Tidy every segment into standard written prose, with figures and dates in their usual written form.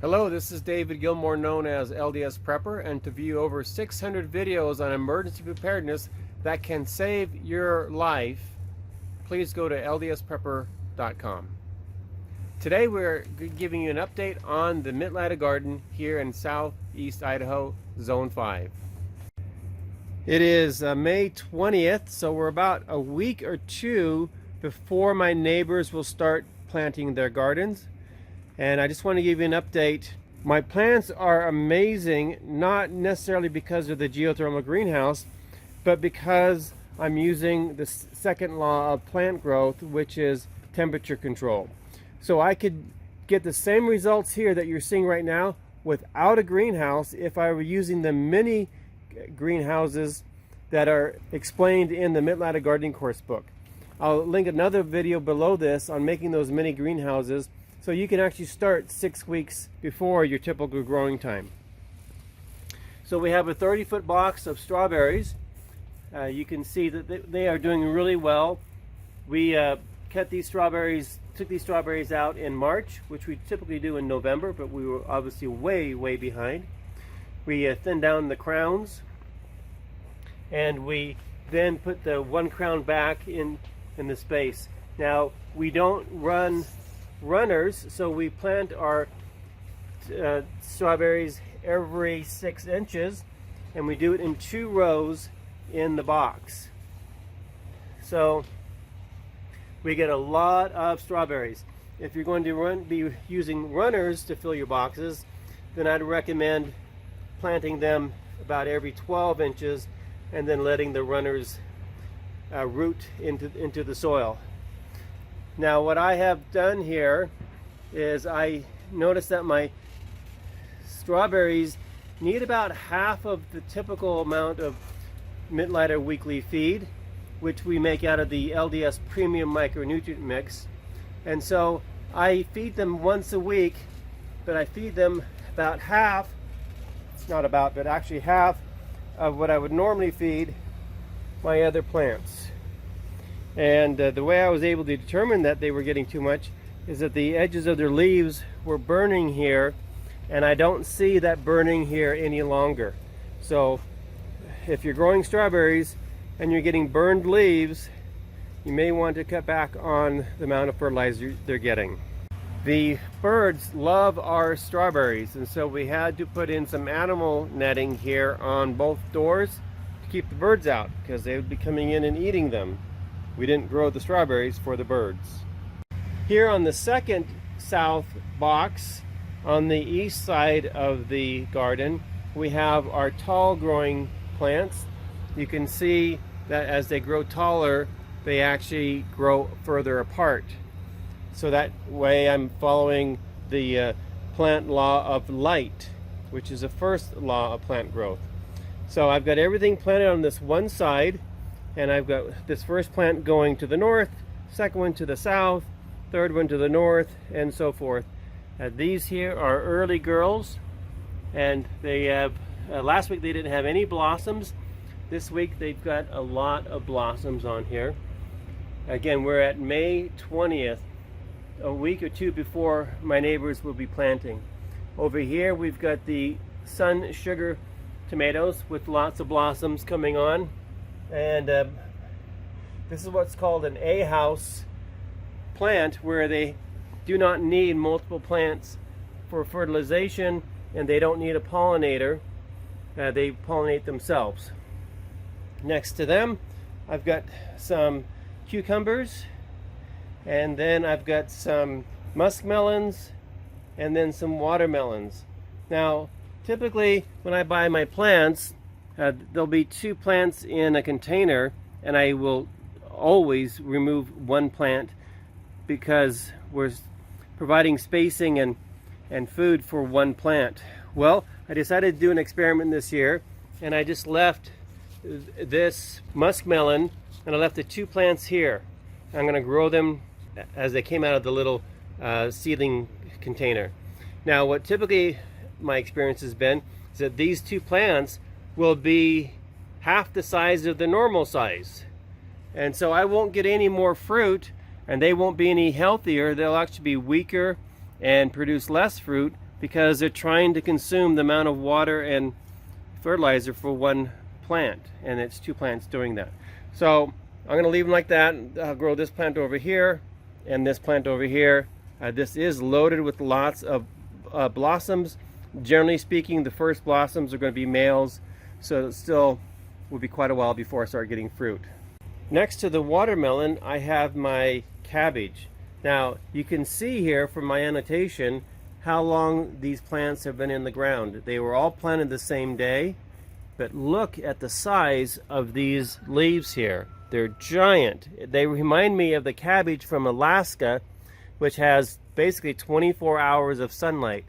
Hello, this is David Gilmore, known as LDS Prepper, and to view over 600 videos on emergency preparedness that can save your life, please go to ldsprepper.com. Today we're giving you an update on the Mittlader Garden here in southeast Idaho, Zone 5. It is May 20th, so we're about a week or two before my neighbors will start planting their gardens. And I just want to give you an update. My plants are amazing, not necessarily because of the geothermal greenhouse, but because I'm using the second law of plant growth, which is temperature control. So I could get the same results here that you're seeing right now without a greenhouse if I were using the mini greenhouses that are explained in the Mittlader Gardening Course book. I'll link another video below this on making those mini greenhouses, so you can actually start 6 weeks before your typical growing time. So we have a 30-foot box of strawberries. You can see that they are doing really well. We took these strawberries out in March, which we typically do in November, but we were obviously way behind. We thinned down the crowns, and we then put the one crown back in the space. Now, we don't run runners, so we plant our strawberries every 6 inches, and we do it in 2 rows in the box. So we get a lot of strawberries. If you're going to be using runners to fill your boxes, then I'd recommend planting them about every 12 inches and then letting the runners root into the soil. Now, what I have done here is I noticed that my strawberries need about half of the typical amount of Mittlader weekly feed, which we make out of the LDS Premium Micronutrient Mix. And so I feed them once a week, but I feed them about half, not about, but actually half of what I would normally feed my other plants. And the way I was able to determine that they were getting too much is that the edges of their leaves were burning here, and I don't see that burning here any longer. So if you're growing strawberries and you're getting burned leaves, you may want to cut back on the amount of fertilizer they're getting. The birds love our strawberries, and so we had to put in some animal netting here on both doors to keep the birds out, because they would be coming in and eating them. We didn't grow the strawberries for the birds. Here on the second south box, on the east side of the garden, we have our tall growing plants. You can see that as they grow taller, they actually grow further apart. So that way I'm following the plant law of light, which is the first law of plant growth. So I've got everything planted on this one side, and I've got this first plant going to the north, second one to the south, third one to the north, and so forth. These here are early girls, and they have, last week they didn't have any blossoms. This week they've got a lot of blossoms on here. Again, we're at May 20th, a week or two before my neighbors will be planting. Over here we've got the sun sugar tomatoes with lots of blossoms coming on. And this is what's called an A-house plant, where they do not need multiple plants for fertilization, and they don't need a pollinator. They pollinate themselves. Next to them, I've got some cucumbers, and then I've got some muskmelons, and then some watermelons. Now, typically when I buy my plants, there'll be 2 plants in a container, and I will always remove one plant because we're providing spacing and food for one plant. Well, I decided to do an experiment this year, and I just left this muskmelon, and I left the 2 plants here. I'm going to grow them as they came out of the little seedling container. Now, what typically my experience has been is that these 2 plants will be half the size of the normal size, and so I won't get any more fruit, and they won't be any healthier. They'll actually be weaker and produce less fruit because they're trying to consume the amount of water and fertilizer for one plant, and it's 2 plants doing that. So I'm going to leave them like that. I'll grow this plant over here and this plant over here. This is loaded with lots of blossoms. Generally speaking, the first blossoms are going to be males, so it still will be quite a while before I start getting fruit. Next to the watermelon, I have my cabbage. Now, you can see here from my annotation how long these plants have been in the ground. They were all planted the same day, but look at the size of these leaves here. They're giant. They remind me of the cabbage from Alaska, which has basically 24 hours of sunlight.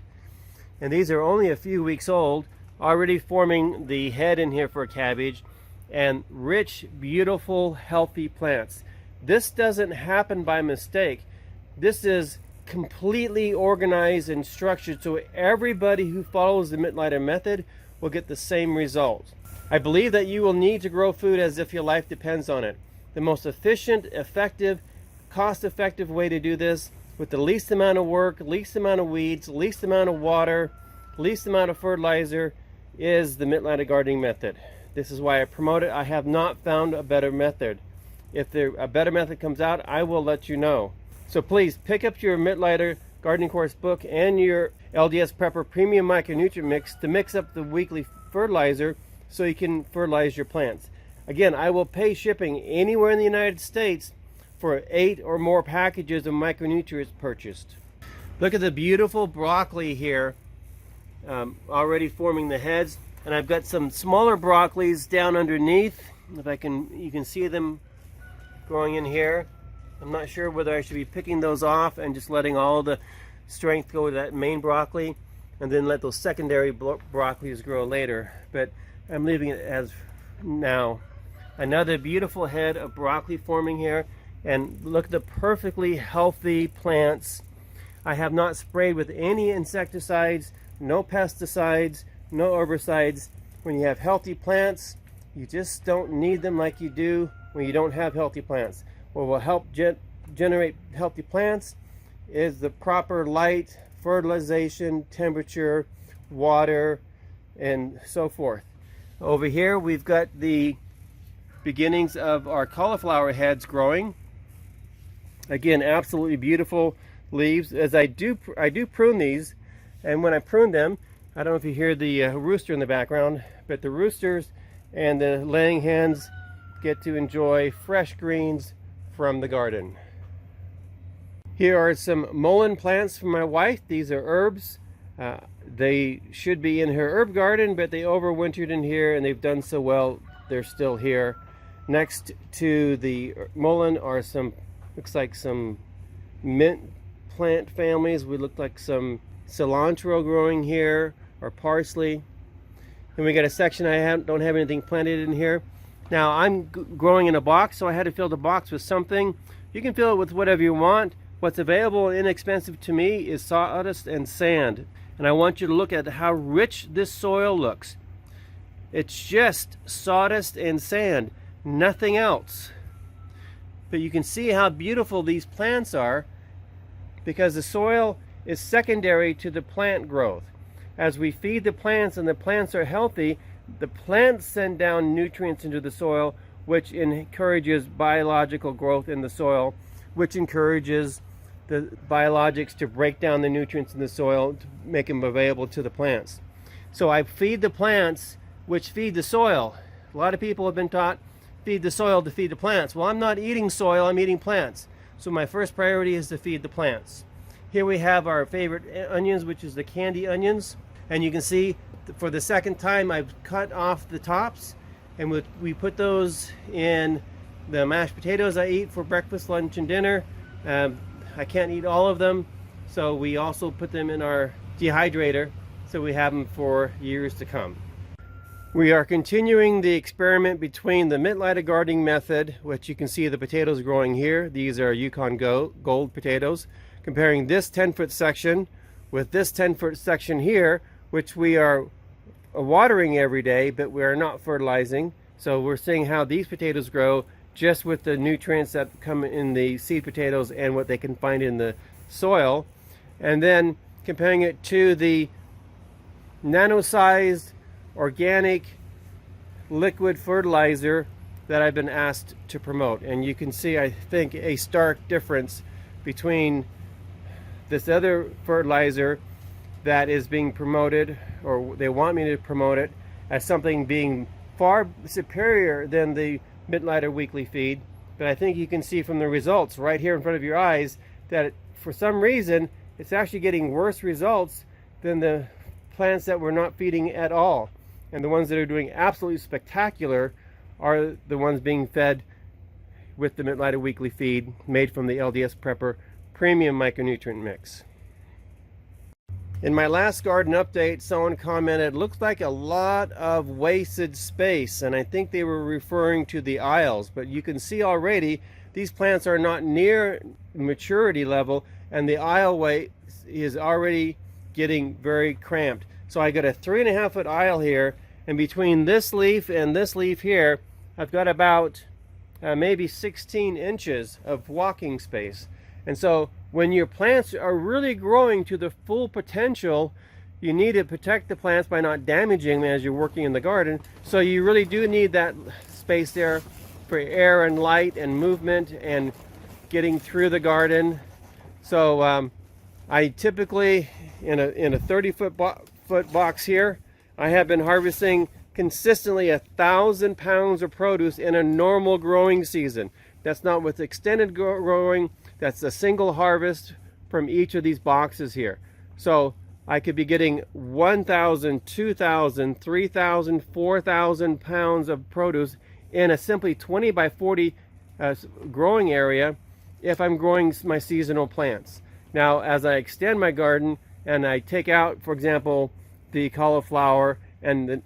And these are only a few weeks old, already forming the head in here for a cabbage, and rich, beautiful, healthy plants. This doesn't happen by mistake. This is completely organized and structured so everybody who follows the Mittleider method will get the same result. I believe that you will need to grow food as if your life depends on it. The most efficient, effective, cost-effective way to do this with the least amount of work, least amount of weeds, least amount of water, least amount of fertilizer is the Mittleider gardening method. This is why I promote it. I have not found a better method. If a better method comes out, I will let you know. So please pick up your Mittleider gardening course book and your LDS Prepper Premium Micronutrient Mix to mix up the weekly fertilizer so you can fertilize your plants. Again, I will pay shipping anywhere in the United States for 8 or more packages of micronutrients purchased. Look at the beautiful broccoli here, already forming the heads. And I've got some smaller broccolis down underneath. If you can see them growing in here. I'm not sure whether I should be picking those off and just letting all the strength go to that main broccoli and then let those secondary broccolis grow later. But I'm leaving it as now. Another beautiful head of broccoli forming here. And look at the perfectly healthy plants. I have not sprayed with any insecticides, no pesticides, no herbicides. When you have healthy plants, you just don't need them like you do when you don't have healthy plants. What will help generate healthy plants is the proper light, fertilization, temperature, water, and so forth. Over here we've got the beginnings of our cauliflower heads growing. Again, absolutely beautiful leaves. As I do prune these, and when I prune them, I don't know if you hear the rooster in the background, but the roosters and the laying hens get to enjoy fresh greens from the garden. Here are some mullein plants from my wife. These are herbs. They should be in her herb garden, but they overwintered in here and they've done so well, they're still here. Next to the mullein are looks like some mint plant families. We look like some cilantro growing here, or parsley. And we got a section don't have anything planted in here. Now I'm growing in a box, so I had to fill the box with something. You can fill it with whatever you want. What's available and inexpensive to me is sawdust and sand. And I want you to look at how rich this soil looks. It's just sawdust and sand, nothing else. But you can see how beautiful these plants are because the soil is secondary to the plant growth. As we feed the plants and the plants are healthy, the plants send down nutrients into the soil, which encourages biological growth in the soil, which encourages the biologics to break down the nutrients in the soil to make them available to the plants. So I feed the plants, which feed the soil. A lot of people have been taught, feed the soil to feed the plants. Well, I'm not eating soil, I'm eating plants. So my first priority is to feed the plants. Here we have our favorite onions, which is the candy onions. And you can see for the second time I've cut off the tops, and we put those in the mashed potatoes I eat for breakfast, lunch, and dinner. I can't eat all of them, so we also put them in our dehydrator so we have them for years to come. We are continuing the experiment between the Mittleider gardening method, which you can see the potatoes growing here. These are Yukon Gold potatoes. Comparing this 10-foot section with this 10-foot section here, which we are watering every day, but we are not fertilizing. So we're seeing how these potatoes grow just with the nutrients that come in the seed potatoes and what they can find in the soil. And then comparing it to the nano-sized organic liquid fertilizer that I've been asked to promote. And you can see, I think, a stark difference between this other fertilizer that is being promoted, or they want me to promote it as something being far superior than the Mittleider weekly feed. But I think you can see from the results right here in front of your eyes that for some reason it's actually getting worse results than the plants that we're not feeding at all. And the ones that are doing absolutely spectacular are the ones being fed with the Mittleider weekly feed made from the LDS Prepper Premium Micronutrient Mix. In my last garden update, someone commented, looks like a lot of wasted space, and I think they were referring to the aisles. But you can see already these plants are not near maturity level, and the aisle weight is already getting very cramped. So I got a 3.5 foot aisle here, and between this leaf and this leaf here, I've got about maybe 16 inches of walking space. And so when your plants are really growing to the full potential, you need to protect the plants by not damaging them as you're working in the garden. So you really do need that space there for air and light and movement and getting through the garden. So I typically, in a 30-foot box here, I have been harvesting consistently 1,000 pounds of produce in a normal growing season. That's not with extended growing. That's a single harvest from each of these boxes here. So I could be getting 1,000, 2,000, 3,000, 4,000 pounds of produce in a simply 20 by 40 growing area if I'm growing my seasonal plants. Now, as I extend my garden and I take out, for example, the cauliflower and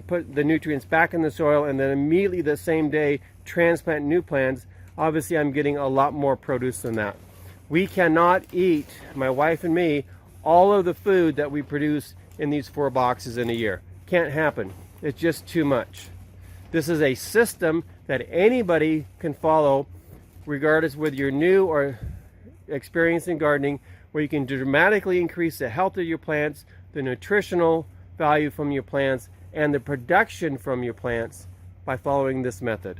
put the nutrients back in the soil, and then immediately the same day transplant new plants, obviously I'm getting a lot more produce than that. We cannot eat, my wife and me, all of the food that we produce in these 4 boxes in a year. Can't happen. It's just too much. This is a system that anybody can follow, regardless whether you're new or experienced in gardening, where you can dramatically increase the health of your plants, the nutritional value from your plants, and the production from your plants by following this method.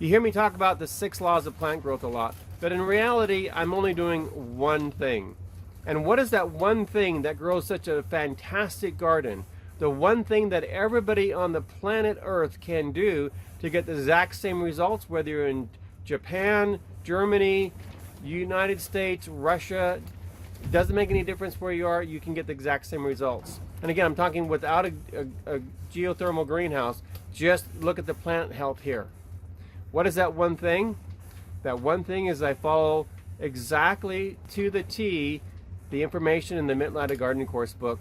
You hear me talk about the 6 laws of plant growth a lot, but in reality, I'm only doing one thing. And what is that one thing that grows such a fantastic garden? The one thing that everybody on the planet Earth can do to get the exact same results, whether you're in Japan, Germany, United States, Russia, it doesn't make any difference where you are, you can get the exact same results. And again, I'm talking without a geothermal greenhouse. Just look at the plant health here. What is that one thing? That one thing is I follow exactly to the T the information in the Mittleider Gardening Course book.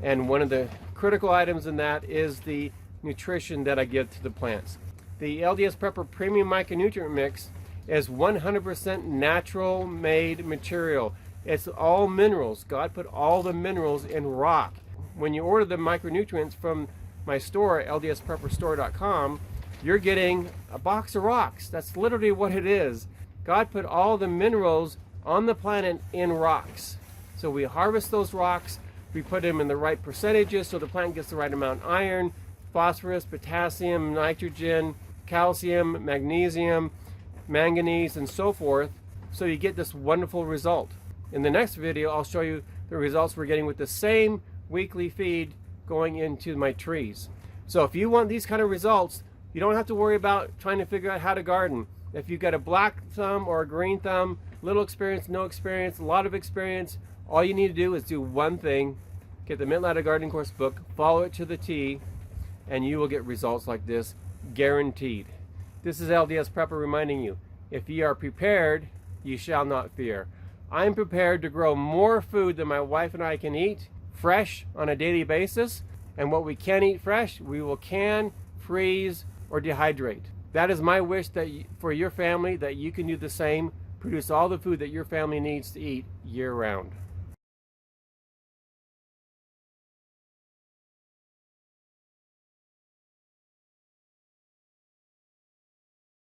And one of the critical items in that is the nutrition that I give to the plants. The LDS Prepper Premium Micronutrient Mix is 100% natural made material. It's all minerals. God put all the minerals in rock. When you order the micronutrients from my store, ldsprepperstore.com, you're getting a box of rocks. That's literally what it is. God put all the minerals on the planet in rocks. So we harvest those rocks, we put them in the right percentages so the plant gets the right amount of iron, phosphorus, potassium, nitrogen, calcium, magnesium, manganese, and so forth, so you get this wonderful result. In the next video, I'll show you the results we're getting with the same weekly feed going into my trees. So if you want these kind of results, you don't have to worry about trying to figure out how to garden. If you've got a black thumb or a green thumb, little experience, no experience, a lot of experience, all you need to do is do one thing, get the Mittleider Gardening Course book, follow it to the T, and you will get results like this, guaranteed. This is LDS Prepper reminding you, if ye are prepared, ye shall not fear. I'm prepared to grow more food than my wife and I can eat fresh on a daily basis, and what we can eat fresh, we will can, freeze, or dehydrate. That is my wish that for your family, that you can do the same, produce all the food that your family needs to eat year-round.